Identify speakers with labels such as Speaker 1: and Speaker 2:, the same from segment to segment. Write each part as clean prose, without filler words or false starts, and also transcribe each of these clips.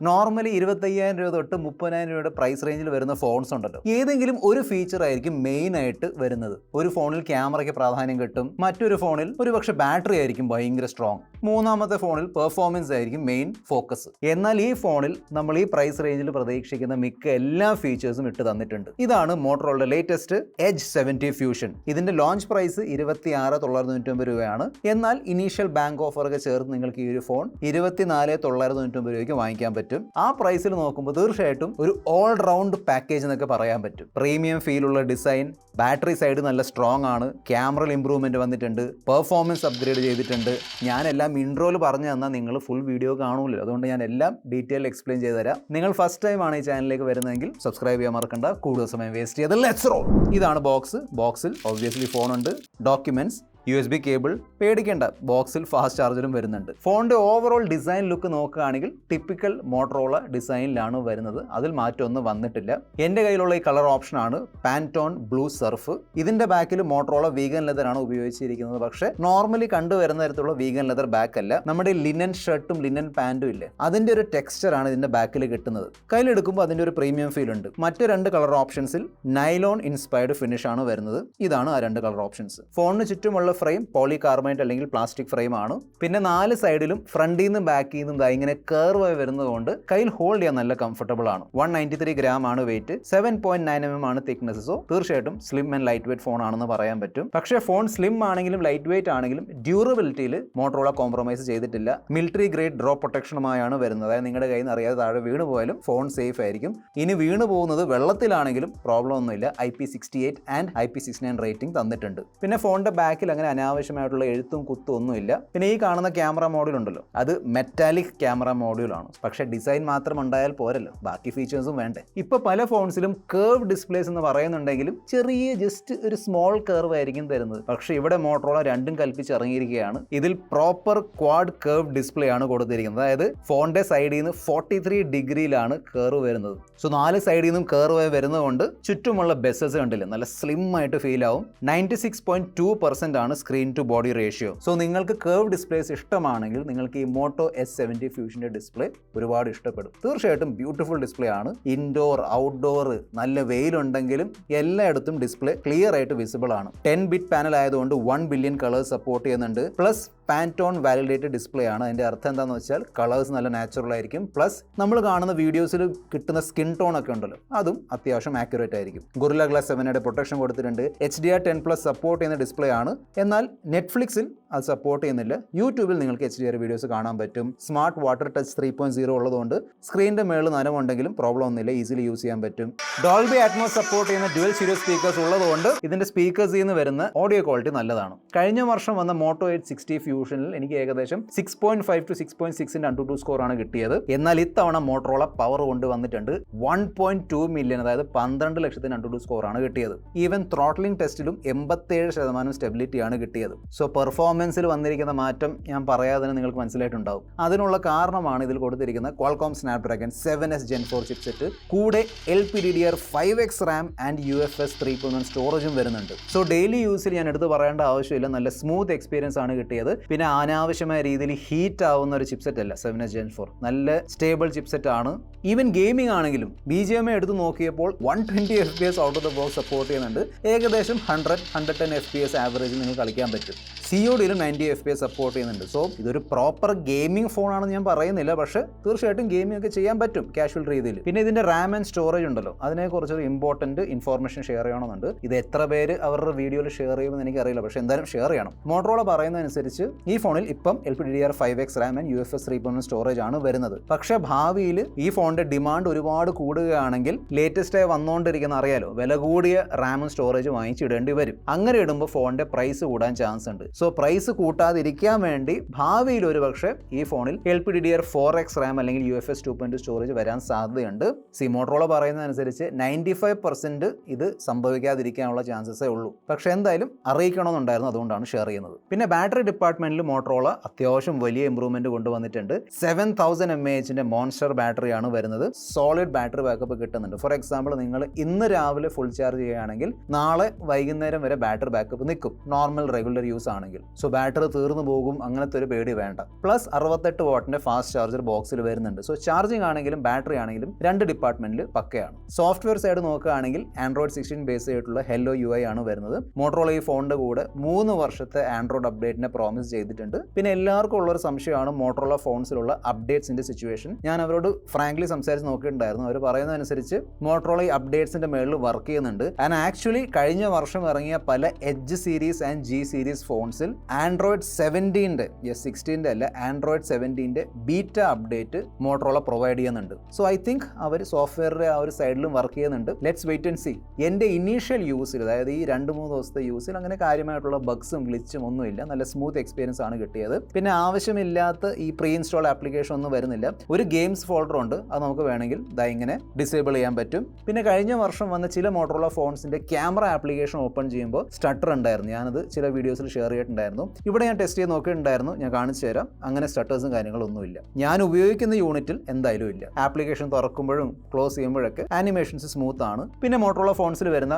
Speaker 1: Normally 25,000 രൂപ തൊട്ട് 30,000 രൂപയുടെ പ്രൈസ് റേഞ്ചിൽ വരുന്ന ഫോൺസ് ഉണ്ടല്ലോ, ഏതെങ്കിലും ഒരു ഫീച്ചർ ആയിരിക്കും മെയിൻ ആയിട്ട് വരുന്നത്. ഒരു ഫോണിൽ ക്യാമറയ്ക്ക് പ്രാധാന്യം കിട്ടും, മറ്റൊരു ഫോണിൽ ഒരുപക്ഷെ ബാറ്ററി ആയിരിക്കും ഭയങ്കര സ്ട്രോങ്, മൂന്നാമത്തെ ഫോണിൽ പെർഫോമൻസ് ആയിരിക്കും മെയിൻ ഫോക്കസ്. എന്നാൽ ഈ ഫോണിൽ നമ്മൾ ഈ പ്രൈസ് റേഞ്ചിൽ പ്രതീക്ഷിക്കുന്ന മിക്ക എല്ലാ ഫീച്ചേഴ്സും ഇട്ട് തന്നിട്ടുണ്ട്. ഇതാണ് മോട്ടറോളയുടെ ലേറ്റസ്റ്റ് എഡ്ജ് 70 ഫ്യൂഷൻ. ഇതിന്റെ ലോഞ്ച് പ്രൈസ് 26,990 രൂപയാണ്. എന്നാൽ ഇനീഷ്യൽ ബാങ്ക് ഓഫർ ഒക്കെ ചേർത്ത് നിങ്ങൾക്ക് ഈ ഒരു ഫോൺ 24,990 രൂപയ്ക്ക് വാങ്ങിക്കാൻ പറ്റും. ആ പ്രൈസിൽ നോക്കുമ്പോൾ തീർച്ചയായിട്ടും ഒരു ഓൾ റൗണ്ട് പാക്കേജ് എന്നൊക്കെ പറയാൻ പറ്റും. പ്രീമിയം ഫീലുള്ള ഡിസൈൻ, ബാറ്ററി സൈഡ് നല്ല സ്ട്രോങ് ആണ്, ക്യാമറയിൽ ഇംപ്രൂവ്മെന്റ് വന്നിട്ടുണ്ട്, പെർഫോമൻസ് അപ്ഗ്രേഡ് ചെയ്തിട്ടുണ്ട്. ഞാനെല്ലാം ഇൻട്രോയിൽ പറഞ്ഞു തന്നാൽ നിങ്ങൾ ഫുൾ വീഡിയോ കാണൂല്ലോ, അതുകൊണ്ട് ഞാൻ എല്ലാം ഡീറ്റെയിൽ എക്സ്പ്ലെയിൻ ചെയ്ത് തരാം. നിങ്ങൾ ഫസ്റ്റ് ടൈം ആണ് ഈ ചാനലിലേക്ക് വരുന്നതെങ്കിൽ സബ്സ്ക്രൈബ് ചെയ്യാൻ മറക്കണ്ട. കൂടുതൽ സമയം വേസ്റ്റ് ചെയ്ത് ലെറ്റ്സ് റോൾ. ഇതാണ് ബോക്സ്. ബോക്സിൽ ഒബ്വിയസ്ലി ഫോൺ ഉണ്ട്, ഡോക്യുമെന്റ്സ്, USB കേബിൾ. പേടിക്കേണ്ട, ബോക്സിൽ ഫാസ്റ്റ് ചാർജറും വരുന്നുണ്ട്. ഫോണിന്റെ ഓവറോൾ ഡിസൈൻ ലുക്ക് നോക്കുകയാണെങ്കിൽ ടിപ്പിക്കൽ മോട്ടറോള ഡിസൈനിലാണ് വരുന്നത്. അതിൽ മാറ്റമൊന്നും വന്നിട്ടില്ല. എൻ്റെ കയ്യിലുള്ള ഈ കളർ ഓപ്ഷനാണ് പാൻറ്റോൺ ബ്ലൂ സർഫ്. ഇതിന്റെ ബാക്കിൽ മോട്ടറോള വീഗൻ ലെതർ ആണ് ഉപയോഗിച്ചിരിക്കുന്നത്. പക്ഷേ നോർമലി കണ്ടുവരുന്ന തരത്തിലുള്ള വീഗൻ ലെതർ ബാക്ക് അല്ല. നമ്മുടെ ലിനൻ ഷർട്ടും ലിനൻ പാൻറ്റും ഇല്ലേ, അതിന്റെ ഒരു ടെക്സ്ചർ ആണ് ഇതിന്റെ ബാക്കിൽ കിട്ടുന്നത്. കയ്യിലെടുക്കുമ്പോൾ അതിന്റെ ഒരു പ്രീമിയം ഫീൽ ഉണ്ട്. മറ്റ് രണ്ട് കളർ ഓപ്ഷൻസിൽ നൈലോൺ ഇൻസ്പയർഡ് ഫിനിഷ് ആണ് വരുന്നത്. ഇതാണ് ആ രണ്ട് കളർ ഓപ്ഷൻസ്. ഫോണിന് ചുറ്റുമുള്ള ഫ്രെയിം പോളികാർബണേറ്റ് അല്ലെങ്കിൽ പ്ലാസ്റ്റിക് ഫ്രെയിം ആണ്. പിന്നെ 4 സൈഡിലും ഫ്രണ്ടിൽ നിന്നും ബാക്കിൽ നിന്നും ഇങ്ങനെ കർവ് ആയി വരുന്നതുകൊണ്ട് കയ്യിൽ ഹോൾഡ് ചെയ്യാൻ നല്ല കംഫർട്ടബിൾ ആണ്. 193 ഗ്രാം ആണ് വെയിറ്റ്, 7.9 mm ആണ് തിക്നെസ്. സോ തീർച്ചയായിട്ടും slim and light weight phone ആണെന്ന് പറയാൻ പറ്റും. പക്ഷേ ഫോൺ സ്ലിം ആണെങ്കിലും ലൈറ്റ് വെയിറ്റ് ആണെങ്കിലും ഡ്യൂറബിലിറ്റിയിൽ മോട്ടറോള കോംപ്രമൈസ് ചെയ്തിട്ടില്ല. മിലിറ്ററി ഗ്രേഡ് ഡ്രോപ്പ് പ്രൊട്ടക്ഷനുമായാണ് വരുന്നത്. അതായത് നിങ്ങളുടെ കയ്യിൽ നിന്ന് അറിയാതെ താഴെ വീണ് പോയാലും ഫോൺ സേഫ് ആയിരിക്കും. ഇനി വീണ് പോകുന്നത് വെള്ളത്തിലാണെങ്കിലും പ്രോബ്ലം ഒന്നുമില്ല. IP68 ആൻഡ് IP69 റേറ്റിംഗ് തന്നിട്ടുണ്ട്. പിന്നെ ഫോണിന്റെ ബാക്കിൽ അങ്ങനെ അനാവശ്യമായിട്ടുള്ള എഴുത്തും കുത്തും ഒന്നുമില്ല. പിന്നെ ഈ കാണുന്ന ക്യാമറ മോഡ്യൂൾ ഉണ്ടല്ലോ, അത് മെറ്റാലിക് ക്യാമറ മോഡ്യൂളാണ്. പക്ഷേ ഡിസൈൻ മാത്രം ഉണ്ടായാൽ പോരല്ലോ, ബാക്കി ഫീച്ചേഴ്സും വേണ്ടേ. ഇപ്പോൾ പല ഫോൺസിലും കേർവ് ഡിസ്പ്ലേസ് എന്ന് പറയുന്നുണ്ടെങ്കിലും ചെറിയ ജസ്റ്റ് ഒരു സ്മോൾ കേർവ് ആയിരിക്കും തരുന്നത്. പക്ഷേ ഇവിടെ മോട്ടറോള രണ്ടും കൽപ്പിച്ച് ഇറങ്ങിയിരിക്കുകയാണ്. ഇതിൽ പ്രോപ്പർ ക്വാഡ് കേർവ് ഡിസ്പ്ലേ ആണ് കൊടുത്തിരിക്കുന്നത്. അതായത് ഫോണിന്റെ സൈഡിൽ നിന്ന് 43 ഡിഗ്രിയിലാണ് കേർവ് വരുന്നത്. സോ 4 സൈഡിൽ നിന്നും കേർവ് വരുന്നതുകൊണ്ട് ചുറ്റുമുള്ള ബെസസ് കണ്ടില്ല, നല്ല സ്ലിം ആയിട്ട് ഫീൽ ആവും. 96.2% ആണ് screen to body ratio. So നിങ്ങൾക്ക് കേർവ് ഡിസ്പ്ലേസ് ഇഷ്ടമാണെങ്കിൽ നിങ്ങൾക്ക് ഈ മോട്ടോ S70 ഫ്യൂഷന്റെ ഡിസ്പ്ലേ ഒരുപാട് ഇഷ്ടപ്പെടും. തീർച്ചയായിട്ടും ബ്യൂട്ടിഫുൾ ഡിസ്പ്ലേ ആണ്. ഇൻഡോർ ഔട്ട്ഡോർ നല്ല വെയിലുണ്ടെങ്കിലും എല്ലായിടത്തും ഡിസ്പ്ലേ ക്ലിയർ ആയിട്ട് വിസിബിൾ ആണ്. 10 ബിറ്റ് പാനൽ ആയതുകൊണ്ട് 1 ബില്യൺ കളേഴ്സ് സപ്പോർട്ട് ചെയ്യുന്നുണ്ട്. പ്ലസ് പാൻറ്റോൺ വാലിഡേറ്റഡ് ഡിസ്പ്ലേ ആണ്. അതിന്റെ അർത്ഥം എന്താണെന്ന് വെച്ചാൽ കളേഴ്സ് നല്ല നാച്ചുറൽ ആയിരിക്കും. പ്ലസ് നമ്മൾ കാണുന്ന വീഡിയോസിൽ കിട്ടുന്ന സ്കിൻ ടോൺ ഒക്കെ ഉണ്ടല്ലോ, അതും അത്യാവശ്യം ആക്യുറേറ്റ് ആയിരിക്കും. ഗൊറില്ല ഗ്ലാസ് 7 പ്രൊട്ടക്ഷൻ കൊടുത്തിട്ടുണ്ട്. HDR10+ സപ്പോർട്ട് ചെയ്യുന്ന ഡിസ്പ്ലേ ആണ്. എന്നാൽ നെറ്റ്ഫ്ലിക്സിൽ അത് സപ്പോർട്ട് ചെയ്യുന്നില്ല. യൂട്യൂബിൽ നിങ്ങൾക്ക് HDR വീഡിയോസ് കാണാൻ പറ്റും. സ്മാർട്ട് വാട്ടർ ടച്ച് 3.0 ഉള്ളതുകൊണ്ട് സ്ക്രീനിന്റെ മേളിൽ നനവുണ്ടെങ്കിലും പ്രോബ്ലം ഒന്നുമില്ല, ഈസിലി യൂസ് ചെയ്യാൻ പറ്റും. ഡോൾബി അറ്റ്മോസ് സപ്പോർട്ട് ചെയ്യുന്ന ഡ്യുവൽ സ്റ്റീരിയോ സ്പീക്കേഴ്സ് ഉള്ളതുകൊണ്ട് ഇതിന്റെ സ്പീക്കേഴ്സിൽ നിന്ന് വരുന്ന ഓഡിയോ ക്വാളിറ്റി നല്ലതാണ്. കഴിഞ്ഞ വർഷം വന്ന മോട്ടോ 860 ഫ്യൂഷനിൽ എനിക്ക് ഏകദേശം 6.5 to 6.6 ANTUTU സ്കോർ ആണ് കിട്ടിയത്. എന്നാൽ ഇത്തവണ മോട്ടറോള പവർ കൊണ്ട് വന്നിട്ടുണ്ട്. 1.2 മില്യൺ, അതായത് 12 ലക്ഷത്തിന് ANTUTU സ്കോർ ആണ് കിട്ടിയത്. ഈവൻ ത്രോട്ട്ലിംഗ് ടെസ്റ്റിലും 87% സ്റ്റെബിലിറ്റി ആണ് കിട്ടിയത്. സോ പെർഫോമൻസിൽ വന്നിരിക്കുന്ന മാറ്റം ഞാൻ പറയാതെ തന്നെ നിങ്ങൾക്ക് മനസ്സിലായിട്ടുണ്ടാവും. അതിനുള്ള കാരണമാണ് ഇതിൽ കൊടുത്തിരിക്കുന്ന Qualcomm Snapdragon 7s Gen 4 chipset. കൂടെ LPDDR5X RAM ആൻഡ് UFS 3.1 സ്റ്റോറേജും വരുന്നുണ്ട്. സോ ഡെയിലി യൂസിൽ ഞാൻ എടുത്ത് പറയേണ്ട ആവശ്യമില്ല, നല്ല സ്മൂത്ത് എക്സ്പീരിയൻസ് ആണ് കിട്ടിയത്. പിന്നെ അനാവശ്യമായ രീതിയിൽ ഹീറ്റ് ആവുന്ന ഒരു ചിപ്സെറ്റ് അല്ല 7s Gen 4. നല്ല സ്റ്റേബിൾ ചിപ്സെറ്റ് ആണ്. ഈവൻ ഗെയിമിംഗ് ആണെങ്കിലും BGMI എടുത്ത് നോക്കിയപ്പോൾ 120 FPS out of the box support ചെയ്യുന്നുണ്ട്. ഏകദേശം 110 FPS ആവറേജിൽ നിങ്ങൾ കളിക്കാൻ പറ്റും. CODയിലും 90 FPS സപ്പോർട്ട് ചെയ്യുന്നുണ്ട്. സോ ഇതൊരു പ്രോപ്പർ ഗെയിമിംഗ് ഫോണാണെന്ന് ഞാൻ പറയുന്നില്ല, പക്ഷേ തീർച്ചയായിട്ടും ഗെയിമിംഗ് ഒക്കെ ചെയ്യാൻ പറ്റും കാഷ്വൽ രീതിയിൽ. പിന്നെ ഇതിന്റെ റാം ആൻഡ് സ്റ്റോറേജ് ഉണ്ടല്ലോ, അതിനെക്കുറിച്ചൊരു ഇമ്പോർട്ടൻറ്റ് ഇൻഫോർമേഷൻ ഷെയർ ചെയ്യണമെന്നുണ്ട്. ഇത് എത്ര പേര് അവരുടെ വീഡിയോയിൽ ഷെയർ ചെയ്യുമെന്ന് എനിക്കറിയില്ല, പക്ഷേ എന്തായാലും ഷെയർ ചെയ്യണം. മോട്ടറോള പറയുന്നതനുസരിച്ച് ഈ ഫോണിൽ ഇപ്പം LPDDR5X RAM and UFS 3.1 storage ആണ് വരുന്നത്. പക്ഷേ ഭാവിയിൽ ഈ ഫോണിന്റെ ഡിമാൻഡ് ഒരുപാട് കൂടുകയാണെങ്കിൽ ലേറ്റസ്റ്റ് ആയി വന്നുകൊണ്ടിരിക്കുന്ന അറിയാലോ, വില കൂടിയ റാമും സ്റ്റോറേജ് വാങ്ങിച്ചിടേണ്ടി വരും. അങ്ങനെ ഇടുമ്പോൾ ഫോണിന്റെ പ്രൈസ് കൂടാൻ ചാൻസ് ഉണ്ട്. സോ പ്രൈസ് കൂട്ടാതിരിക്കാൻ വേണ്ടി ഭാവിയിൽ ഒരു പക്ഷേ ഈ ഫോണിൽ LPDDR4X RAM അല്ലെങ്കിൽ UFS 2.2 സ്റ്റോറേജ് വരാൻ സാധ്യതയുണ്ട്. മോട്ടറോള പറയുന്നതനുസരിച്ച് 95% ഇത് സംഭവിക്കാതിരിക്കാനുള്ള ചാൻസസേ ഉള്ളൂ. പക്ഷേ എന്തായാലും അറിയിക്കണമെന്നുണ്ടായിരുന്നു, അതുകൊണ്ടാണ് ഷെയർ ചെയ്യുന്നത്. പിന്നെ ബാറ്ററി ഡിപ്പാർട്ട്മെന്റിൽ മോട്ടറോള അത്യാവശ്യം വലിയ ഇംപ്രൂവ്മെന്റ് കൊണ്ടുവന്നിട്ടുണ്ട്. 7000 mAh മോൺസ്റ്റർ ബാറ്ററിയാണ് വരുന്നത്. സോളിഡ് ബാറ്ററി ബാക്കപ്പ് കിട്ടുന്നുണ്ട്. ഫോർ എക്സാമ്പിൾ, നിങ്ങൾ ഇന്ന് രാവിലെ ഫുൾ ചാർജ് ചെയ്യുകയാണെങ്കിൽ നാളെ വൈകുന്നേരം വരെ ബാറ്ററി ബാക്കപ്പ് നിൽക്കും. നോർമൽ റെഗുലർ യൂസ് ആണെങ്കിൽ. ആണെങ്കിൽ. സോ ബാറ്ററി തീർന്നു പോകും അങ്ങനത്തെ ഒരു പേടി വേണ്ട. പ്ലസ് 68 വാട്ടിന്റെ ഫാസ്റ്റ് ചാർജർ ബോക്സിൽ വരുന്നുണ്ട്. സോ ചാർജിങ് ആണെങ്കിലും ബാറ്ററി ആണെങ്കിലും രണ്ട് ഡിപ്പാർട്ട്മെന്റിൽ പക്കയാണ്. സോഫ്റ്റ്വെയർ സൈഡ് നോക്കുകയാണെങ്കിൽ ആൻഡ്രോയിഡ് 16 ബേസ് ആയിട്ടുള്ള ഹെല്ലോ UI ആണ് വരുന്നത്. മോട്ടറോള ഈ ഫോണിന്റെ കൂടെ 3 വർഷത്തെ ആൻഡ്രോയിഡ് അപ്ഡേറ്റിനെ പ്രോമിസ് ചെയ്തിട്ടുണ്ട്. പിന്നെ എല്ലാവർക്കും ഉള്ളൊരു സംശയമാണ് മോട്ടറോള ഫോൺസിലുള്ള അപ്ഡേറ്റ്സിന്റെ സിറ്റുവേഷൻ. ഞാൻ അവരോട് ഫ്രാങ്ക്ലി സംസാരിച്ച് നോക്കിയിട്ടുണ്ടായിരുന്നു. അവർ പറയുന്നതനുസരിച്ച് മോട്ടറോള ഈ അപ്ഡേറ്റ്സിന്റെ മേളിൽ വർക്ക് ചെയ്യുന്നുണ്ട്. ആൻഡ് ആക്ച്വലി കഴിഞ്ഞ വർഷം ഇറങ്ങിയ പല edge series and G series ഫോൺസിൽ ആൻഡ്രോയിഡ് 17ന്റെ 16ന്റെ അല്ല ആൻഡ്രോയിഡ് 17ന്റെ ബീറ്റ അപ്ഡേറ്റ് മോട്ടറോള പ്രൊവൈഡ് ചെയ്യുന്നുണ്ട്. സോ ഐ തിങ്ക് അവർ സോഫ്റ്റ്വെയറിന്റെ ആ ഒരു സൈഡിലും വർക്ക് ചെയ്യുന്നുണ്ട്. Let's wait and see. എൻ്റെ ഇനീഷ്യൽ യൂസിൽ, അതായത് ഈ 2-3 ദിവസത്തെ യൂസിൽ അങ്ങനെ കാര്യമായിട്ടുള്ള ബഗ്സും ഗ്ലിച്ചും ഒന്നുമില്ല. നല്ല സ്മൂത്ത് എക്സ്പീരിയൻസ് ആണ് കിട്ടിയത്. പിന്നെ ആവശ്യമില്ലാത്ത ഈ പ്രീ ഇൻസ്റ്റാൾ ആപ്ലിക്കേഷൻ ഒന്നും വരുന്നില്ല. ഒരു ഗെയിംസ് ഫോൾഡർ ഉണ്ട്, അത് നമുക്ക് വേണമെങ്കിൽ ഇങ്ങനെ ഡിസേബിൾ ചെയ്യാൻ പറ്റും. പിന്നെ കഴിഞ്ഞ വർഷം വന്ന ചില മോട്ടറോള ഫോൺസിന്റെ ക്യാമറ ആപ്ലിക്കേഷൻ ഓപ്പൺ ചെയ്യുമ്പോൾ സ്റ്റട്ടർ ഉണ്ടായിരുന്നു. ഞാനത് ചില വീഡിയോസിൽ ഷെയർ ചെയ്തിട്ടുണ്ടായിരുന്നു. ഇവിടെ ഞാൻ ടെസ്റ്റ് ചെയ്ത് നോക്കിയിട്ടുണ്ടായിരുന്നു. ഞാൻ കാണിച്ചു തരാം. അങ്ങനെ സ്റ്റട്ടേഴ്സും കാര്യങ്ങളൊന്നുമില്ല. ഞാൻ ഉപയോഗിക്കുന്ന യൂണിറ്റിൽ എന്തായാലും ഇല്ല. ആപ്ലിക്കേഷൻ തുറക്കുമ്പോഴും ക്ലോസ് ചെയ്യുമ്പോഴൊക്കെ ആനിമേഷൻസ് സ്മൂത്ത് ആണ്. പിന്നെ മോട്ടറോള ഫോൺസിൽ വരുന്ന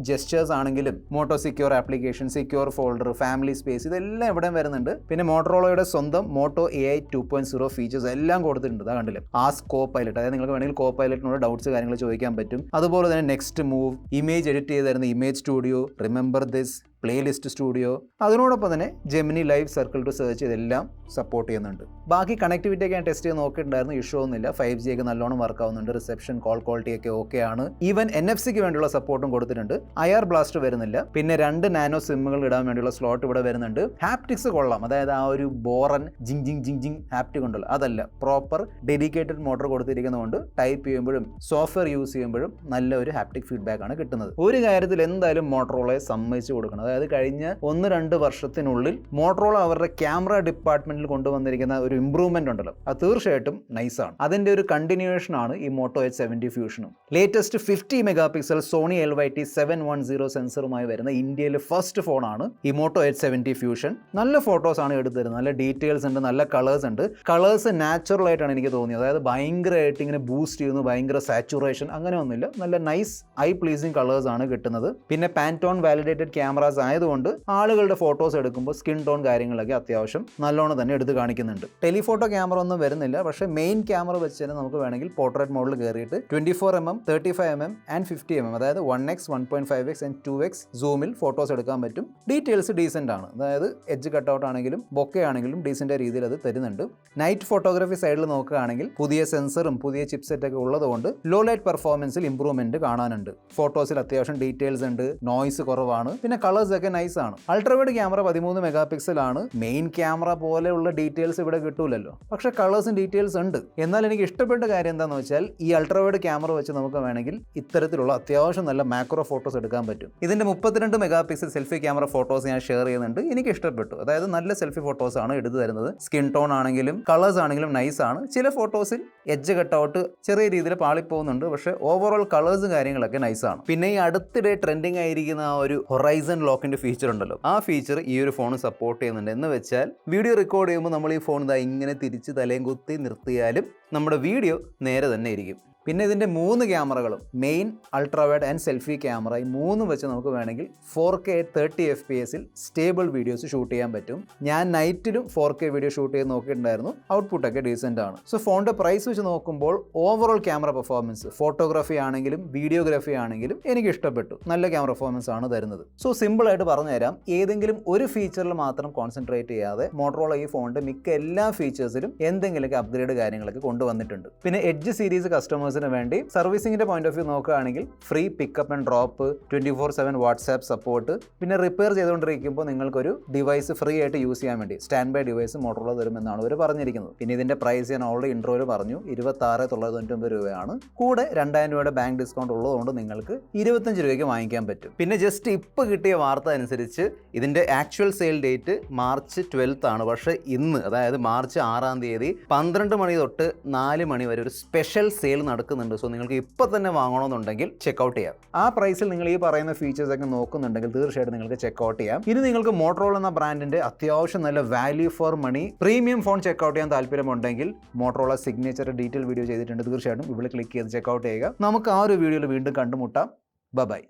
Speaker 1: ജെസ്റ്റേഴ്സ് ആണെങ്കിലും Moto secure application, secure folder, family space, ഇതെല്ലാം എവിടെയും വരുന്നുണ്ട്. പിന്നെ മോട്ടറോളയുടെ സ്വന്തം മോട്ടോ AI 2.0 ഫീച്ചേഴ്സ് എല്ലാം കൊടുത്തിട്ടുണ്ട്. അത് കണ്ടില്ലേ, ആസ്ക് കോ പൈലറ്റ്, അതായത് നിങ്ങൾക്ക് വേണമെങ്കിൽ കോ പൈലറ്റിനോട് ഡൗട്ട്സ് കാര്യങ്ങൾ ചോദിക്കാൻ പറ്റും. അതുപോലെ തന്നെ നെക്സ്റ്റ് മൂവ്, ഇമേജ് എഡിറ്റ് ചെയ്ത് തരുന്ന image studio, remember this, playlist studio, അതിനോടൊപ്പം തന്നെ Gemini live circle to search ഇതെല്ലാം സപ്പോർട്ട് ചെയ്യുന്നുണ്ട്. ബാക്കി കണക്ടിവിറ്റി ഒക്കെ ഞാൻ ടെസ്റ്റ് ചെയ്ത് നോക്കിയിട്ടുണ്ടായിരുന്നു. ഇഷ്യൂ ഒന്നുമില്ല. 5G ഒക്കെ നല്ലോണം വർക്ക് ആവുന്നുണ്ട്. റിസെപ്ഷൻ, കോൾ ക്വാളിറ്റി ഒക്കെ ഓക്കെ ആണ്. ഈവൻ NFC-ക്ക് വേണ്ടിയുള്ള സപ്പോർട്ടും കൊടുത്തിട്ടുണ്ട്. IR ബ്ലാസ്റ്റർ വരുന്നില്ല. പിന്നെ 2 നാനോ സിമ്മുകൾ ഇടാൻ വേണ്ടിയുള്ള സ്ലോട്ട് ഇവിടെ വരുന്നുണ്ട്. ഹാപ്റ്റിക്സ് കൊള്ളാം. അതായത് ആ ഒരു ബോറൻ ജിങ് ജിങ് ജിങ് ജിങ് ഹാപ്റ്റിക് ഉണ്ടല്ലോ, അതല്ല. പ്രോപ്പർ ഡെഡിക്കേറ്റഡ് മോട്ടർ കൊടുത്തിരിക്കുന്നതുകൊണ്ട് ടൈപ്പ് ചെയ്യുമ്പോഴും സോഫ്റ്റ്വെയർ യൂസ് ചെയ്യുമ്പോഴും നല്ല ഒരു ഹാപ്റ്റിക് ഫീഡ്ബാക്ക് ആണ് കിട്ടുന്നത്. ഒരു കാര്യത്തിൽ എന്തായാലും മോട്ടറോളയെ സമ്മതിച്ചു കൊടുക്കണം. അതായത് കഴിഞ്ഞ 1-2 വർഷത്തിനുള്ളിൽ മോട്ടറോള അവരുടെ ക്യാമറ ഡിപ്പാർട്ട്മെന്റിൽ കൊണ്ടുവന്നിരിക്കുന്ന ഒരു ഇംപ്രൂവ്മെന്റ് ഉണ്ടല്ലോ, അത് തീർച്ചയായിട്ടും നൈസാണ്. അതിന്റെ ഒരു കണ്ടിന്യൂവേഷൻ ആണ് ഈ മോട്ടോ H70 ഫ്യൂഷനും. Latest 50 mega pixel Sony LYT 710 സെൻസറുമായി വരുന്ന ഇന്ത്യയിലെ ഫസ്റ്റ് ഫോണാണ് ഈ മോട്ടോ H70 ഫ്യൂഷൻ. നല്ല ഫോട്ടോസ് ആണ് എടുത്തു തരുന്നത്. നല്ല ഡീറ്റെയിൽസ് ഉണ്ട്, നല്ല കളേഴ്സ് ഉണ്ട്. കളേഴ്സ് നാച്ചുറൽ ആയിട്ടാണ് എനിക്ക് തോന്നിയത്. അതായത് ഭയങ്കരമായിട്ട് ഇങ്ങനെ ബൂസ്റ്റ് ചെയ്യുന്നു, ഭയങ്കര സാച്ചുറേഷൻ അങ്ങനെ ഒന്നുമില്ല. നല്ല നൈസ് ഐ പ്ലീസിങ് കളേഴ്സ് ആണ് കിട്ടുന്നത്. പിന്നെ പാൻറ്റോൺ വാലിഡേറ്റഡ് ക്യാമറാസ് ആയതുകൊണ്ട് ആളുകളുടെ ഫോട്ടോസ് എടുക്കുമ്പോൾ സ്കിൻ ടോൺ കാര്യങ്ങളൊക്കെ അത്യാവശ്യം നല്ലോണം തന്നെ എടുത്ത് കാണിക്കുന്നുണ്ട്. ടെലിഫോട്ടോ ക്യാമറ ഒന്നും വരുന്നില്ല. പക്ഷേ മെയിൻ ക്യാമറ വെച്ച് തന്നെ നമുക്ക് വേണമെങ്കിൽ പോർട്രേറ്റ് മോഡിൽ കയറിയിട്ട് 24mm, 35mm ആൻഡ് 50mm, അതായത് 1x, 1.5x and 2x സൂമിൽ photos എടുക്കാൻ പറ്റും. ഡീറ്റെയിൽസ് ഡീസെന്റ് ആണ്. അതായത് എഡ്ജ് കട്ടൗട്ട് ആണെങ്കിലും ബൊക്കെ ആണെങ്കിലും ഡീസെന്റ് രീതിയിൽ അത് തരുന്നുണ്ട്. നൈറ്റ് ഫോട്ടോഗ്രാഫി സൈഡിൽ നോക്കുകയാണെങ്കിൽ പുതിയ സെൻസറും പുതിയ ചിപ്സെറ്റ് ഒക്കെ ഉള്ളതുകൊണ്ട് ലോ ലൈറ്റ് പെർഫോമൻസിൽ ഇംപ്രൂവ്മെന്റ് കാണാനുണ്ട്. ഫോട്ടോസിൽ അത്യാവശ്യം ഡീറ്റെയിൽസ് ഉണ്ട്, നോയ്സ് കുറവാണ്, പിന്നെ കളേഴ്സ് ഒക്കെ നൈസ് ആണ്. അൾട്രാവൈഡ് ക്യാമറ 13 മെഗാ പിക്സൽ ആണ്. മെയിൻ ക്യാമറ പോലെയുള്ള ഡീറ്റെയിൽസ് ഇവിടെ കിട്ടൂലല്ലോ, പക്ഷേ കളേഴ്സും ഡീറ്റെയിൽസ് ഉണ്ട്. എന്നാൽ എനിക്ക് ഇഷ്ടപ്പെട്ട കാര്യം എന്താണെന്ന് വെച്ചാൽ ഈ അൾട്രാവൈഡ് ക്യാമറ വെച്ച് നമുക്ക് വേണമെങ്കിൽ ഇത്തരത്തിലുള്ള അത്യാവശ്യം നല്ല മാക്രോ ഫോട്ടോസ് എടുക്കാൻ പറ്റും. ഇതിന്റെ 32 mega pixel selfie camera photos ഞാൻ ഷെയർ ചെയ്യുന്നുണ്ട്. എനിക്ക് ഇഷ്ടപ്പെട്ടു. അതായത് നല്ല സെൽഫി ഫോട്ടോസ് ആണ് എടുത്തു തരുന്നത്. സ്കിൻ ടോൺ ആണെങ്കിലും കളേഴ്സ് ആണെങ്കിലും നൈസ് ആണ്. ചില ഫോട്ടോസിൽ എഡ്ജ് കട്ടൗട്ട് ചെറിയ രീതിയിൽ പാളിപ്പോകുന്നുണ്ട്, പക്ഷേ ഓവറോൾ കളേഴ്സും കാര്യങ്ങളൊക്കെ നൈസ് ആണ്. പിന്നെ ഈ അടുത്തിടെ ട്രെൻഡിങ് ആയിരിക്കുന്ന ആ ഒരു ഹൊറൈസൺ ലോക്കിന്റെ ഫീച്ചർ ഉണ്ടല്ലോ, ആ ഫീച്ചർ ഈ ഒരു ഫോൺ സപ്പോർട്ട് ചെയ്യുന്നുണ്ട്. എന്ന് വെച്ചാൽ വീഡിയോ റെക്കോർഡ് ചെയ്യുമ്പോൾ നമ്മൾ ഈ ഫോൺ ഇങ്ങനെ തിരിച്ച് തലയും കുത്തി നിർത്തിയാലും നമ്മുടെ വീഡിയോ നേരെ തന്നെ ഇരിക്കും. പിന്നെ ഇതിൻ്റെ 3 ക്യാമറകളും main, ultrawide and selfie camera, ഈ 3 വെച്ച് നമുക്ക് വേണമെങ്കിൽ 4K 30 FPS stable videos shoot ചെയ്യാൻ പറ്റും. ഞാൻ നൈറ്റിലും 4K വീഡിയോ ഷൂട്ട് ചെയ്ത് നോക്കിയിട്ടുണ്ടായിരുന്നു. ഔട്ട്പുട്ടൊക്കെ ഡീസെൻ്റ് ആണ്. സോ ഫോണിൻ്റെ പ്രൈസ് വെച്ച് നോക്കുമ്പോൾ ഓവറോൾ ക്യാമറ പെർഫോമൻസ്, ഫോട്ടോഗ്രാഫി ആണെങ്കിലും വീഡിയോഗ്രാഫി ആണെങ്കിലും എനിക്ക് ഇഷ്ടപ്പെട്ടു. നല്ല ക്യാമറ പെർഫോമൻസ് ആണ് തരുന്നത്. സോ സിമ്പിളായിട്ട് പറഞ്ഞുതരാം, ഏതെങ്കിലും ഒരു ഫീച്ചറിൽ മാത്രം കോൺസെൻട്രേറ്റ് ചെയ്യാതെ മോട്ടറോള ഈ ഫോണിൻ്റെ മിക്ക എല്ലാ ഫീച്ചേഴ്സിലും എന്തെങ്കിലുമൊക്കെ അപ്ഗ്രേഡ് കാര്യങ്ങളൊക്കെ കൊണ്ടുവന്നിട്ടുണ്ട്. പിന്നെ എഡ്ജ് സീരീസ് കസ്റ്റമേഴ്സിന് വേണ്ടി സർവീസിംഗിന്റെ പോയിന്റ് ഓഫ് വ്യൂ നോക്കുകയാണെങ്കിൽ free pickup and drop, 24/7 WhatsApp support, പിന്നെ റിപ്പയർ ചെയ്തുകൊണ്ടിരിക്കുമ്പോൾ നിങ്ങൾക്കൊരു ഡിവൈസ് ഫ്രീ ആയിട്ട് യൂസ് ചെയ്യാൻ വേണ്ടി സ്റ്റാൻഡ് ബൈ ഡിവൈസ് മോട്ടറോള തരുമെന്നാണ് അവർ പറഞ്ഞിരിക്കുന്നത്. പിന്നെ ഇതിന്റെ പ്രൈസ് ഞാൻ ഓൾറെഡി ഇൻട്രോയിൽ പറഞ്ഞു, 26,999 രൂപയാണ്. കൂടെ 2000 രൂപയുടെ ബാങ്ക് ഡിസ്കൗണ്ട് ഉള്ളതുകൊണ്ട് നിങ്ങൾക്ക് 25 രൂപയ്ക്ക് വാങ്ങിക്കാൻ പറ്റും. പിന്നെ ജസ്റ്റ് ഇപ്പോൾ കിട്ടിയ വാർത്ത അനുസരിച്ച് ഇതിന്റെ ആക്ച്വൽ സെയിൽ ഡേറ്റ് മാർച്ച് 12 ആണ്. പക്ഷേ ഇന്ന്, അതായത് മാർച്ച് 6-ാം തീയതി 12 മണി തൊട്ട് 4 മണി വരെ ഒരു സ്പെഷ്യൽ സെയിൽ നടക്കുന്നുണ്ട്. സോ നിങ്ങൾക്ക് ഇപ്പോൾ തന്നെ വാങ്ങണമെന്നുണ്ടെങ്കിൽ ചെക്കൗട്ട് ചെയ്യാം. ആ പ്രൈസിൽ നിങ്ങൾ ഈ പറയുന്ന ഫീച്ചേഴ്സ് ഒക്കെ നോക്കുന്നുണ്ടെങ്കിൽ തീർച്ചയായിട്ടും നിങ്ങൾക്ക് ചെക്കൗട്ട് ചെയ്യാം. ഇനി നിങ്ങൾക്ക് മോട്ടറോള എന്ന ബ്രാൻഡിന്റെ അത്യാവശ്യം നല്ല value for money premium phone checkout ചെയ്യാൻ താല്പര്യമുണ്ടെങ്കിൽ മോട്ടറോള സിഗ്നേച്ചർ ഡീറ്റെയിൽ വീഡിയോ ചെയ്തിട്ടുണ്ട്. തീർച്ചയായിട്ടും ഇവിടെ ക്ലിക്ക് ചെയ്ത് ചെക്കൗട്ട് ചെയ്യുക. നമുക്ക് ആ ഒരു വീഡിയോയിൽ വീണ്ടും കണ്ടുമുട്ടാം. ബൈ.